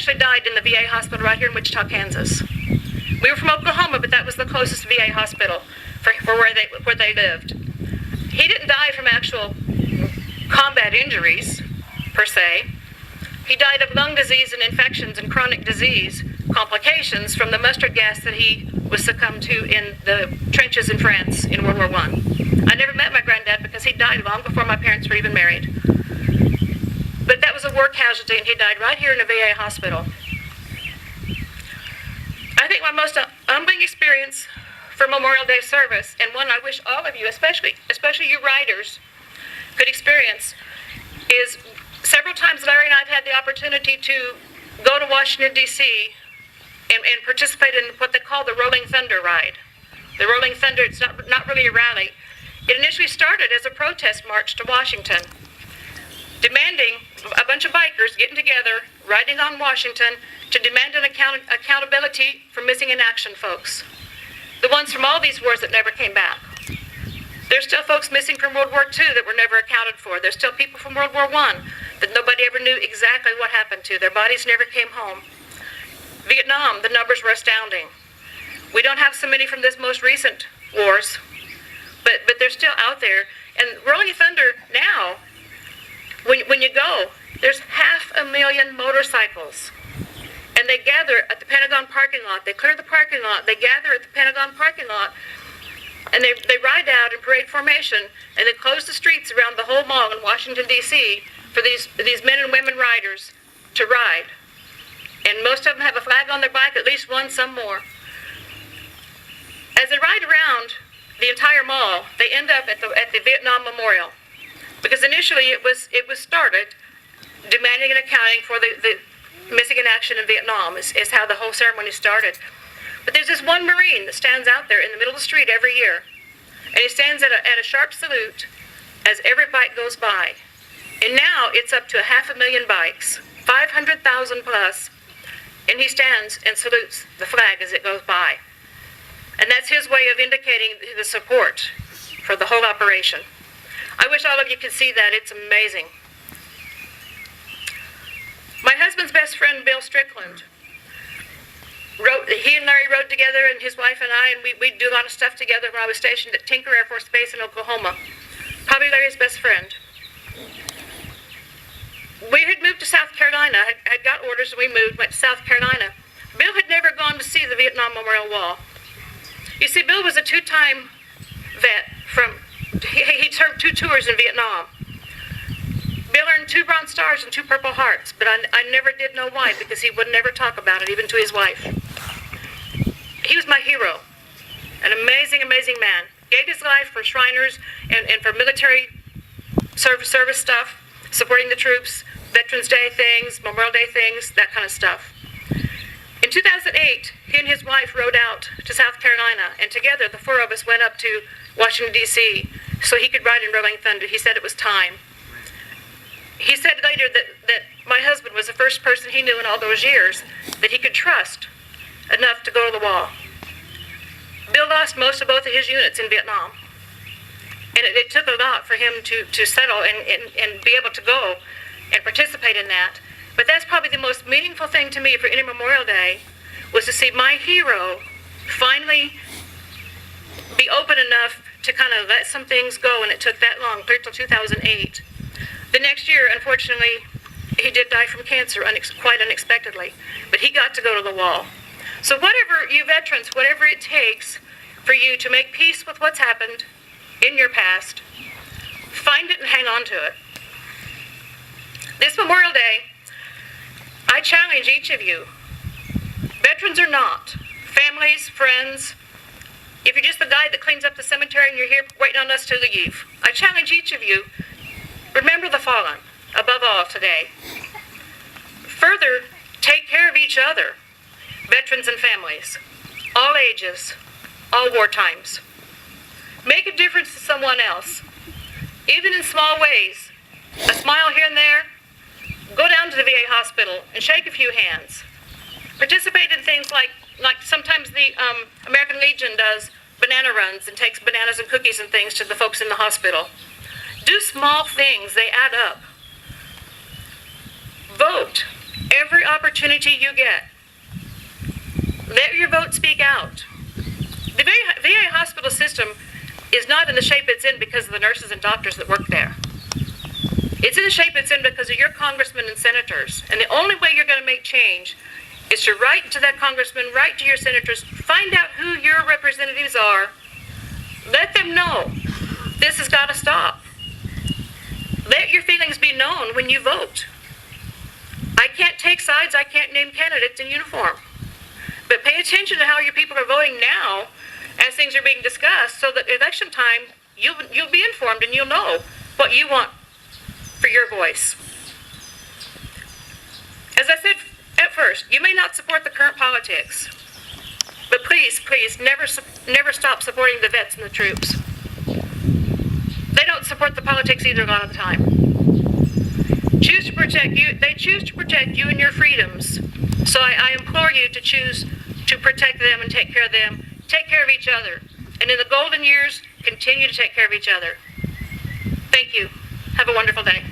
actually died in the VA hospital right here in Wichita, Kansas. We were from Oklahoma, but that was the closest VA hospital for where they lived. He didn't die from actual combat injuries, per se. He died of lung disease and infections and chronic disease complications from the mustard gas that he was succumbed to in the trenches in France in World War I. I never met my granddad because he died long before my parents were even married. But that was a war casualty, and he died right here in a VA hospital. I think my most humbling experience for Memorial Day service, and one I wish all of you, especially you riders, could experience, is several times Larry and I have had the opportunity to go to Washington, D.C. and participate in what they call the Rolling Thunder ride. The Rolling Thunder, it's not really a rally. It initially started as a protest march to Washington, demanding a bunch of bikers getting together, riding on Washington, to demand an accountability for missing in action folks. The ones from all these wars that never came back. There's still folks missing from World War II that were never accounted for. There's still people from World War I that nobody ever knew exactly what happened to. Their bodies never came home. Vietnam, the numbers were astounding. We don't have so many from this most recent wars, but they're still out there. And Rolling Thunder now, when you go, there's 500,000 motorcycles. And they gather at the Pentagon parking lot. They clear the parking lot. They gather at the Pentagon parking lot. And they ride out in parade formation. And they close the streets around the whole mall in Washington, D.C. for these men and women riders to ride. And most of them have a flag on their bike, at least one, some more. As they ride around the entire mall, they end up at the Vietnam Memorial. Because initially it was started demanding an accounting for the missing in action in Vietnam is how the whole ceremony started. But there's this one Marine that stands out there in the middle of the street every year. And he stands at a sharp salute as every bike goes by. And now it's up to 500,000 bikes, 500,000 plus. And he stands and salutes the flag as it goes by. And that's his way of indicating the support for the whole operation. I wish all of you could see that. It's amazing. My husband's best friend, Bill Strickland, he and Larry rode together, and his wife and I, and we'd do a lot of stuff together when I was stationed at Tinker Air Force Base in Oklahoma. Probably Larry's best friend. We had moved to South Carolina. I'd got orders, and we went to South Carolina. Bill had never gone to see the Vietnam Memorial Wall. You see, Bill was a two-time vet he served 2 tours in Vietnam. Bill earned 2 Bronze Stars and 2 Purple Hearts, but I never did know why, because he would never talk about it, even to his wife. He was my hero, an amazing, amazing man. Gave his life for Shriners and for military service stuff, supporting the troops, Veterans Day things, Memorial Day things, that kind of stuff. In 2008, he and his wife rode out to South Carolina, and together the 4 of us went up to Washington, D.C., so he could ride in Rolling Thunder. He said it was time. He said later that my husband was the first person he knew in all those years that he could trust enough to go to the wall. Bill lost most of both of his units in Vietnam, and it took a lot for him to settle and be able to go and participate in that. But that's probably the most meaningful thing to me for any Memorial Day, was to see my hero finally be open enough to kind of let some things go, and it took that long, clear till 2008. The next year, unfortunately, he did die from cancer quite unexpectedly, but he got to go to the wall. So whatever, you veterans, whatever it takes for you to make peace with what's happened in your past, find it and hang on to it. This Memorial Day, I challenge each of you, veterans or not, families, friends, if you're just the guy that cleans up the cemetery and you're here waiting on us to leave, I challenge each of you, remember the fallen, above all today. Further, take care of each other, veterans and families, all ages, all war times. Make a difference to someone else, even in small ways. A smile here and there. Go down to the VA hospital and shake a few hands. Participate in things like sometimes the American Legion does banana runs and takes bananas and cookies and things to the folks in the hospital. Do small things, they add up. Vote. every opportunity you get. Let your vote speak out. The VA hospital system is not in the shape it's in because of the nurses and doctors that work there. It's in the shape it's in because of your congressmen and senators. And the only way you're going to make change is to write to that congressman, write to your senators, find out who your representatives are, let them know this has got to stop. Let your feelings be known when you vote. I can't take sides, I can't name candidates in uniform. But pay attention to how your people are voting now as things are being discussed so that election time, you'll be informed and you'll know what you want for your voice. As I said at first, you may not support the current politics, but please, please, never stop supporting the vets and the troops. They don't support the politics either a lot of the time. Choose to protect you. They choose to protect you and your freedoms. So I implore you to choose to protect them and take care of them. Take care of each other. And in the golden years, continue to take care of each other. Thank you. Have a wonderful day.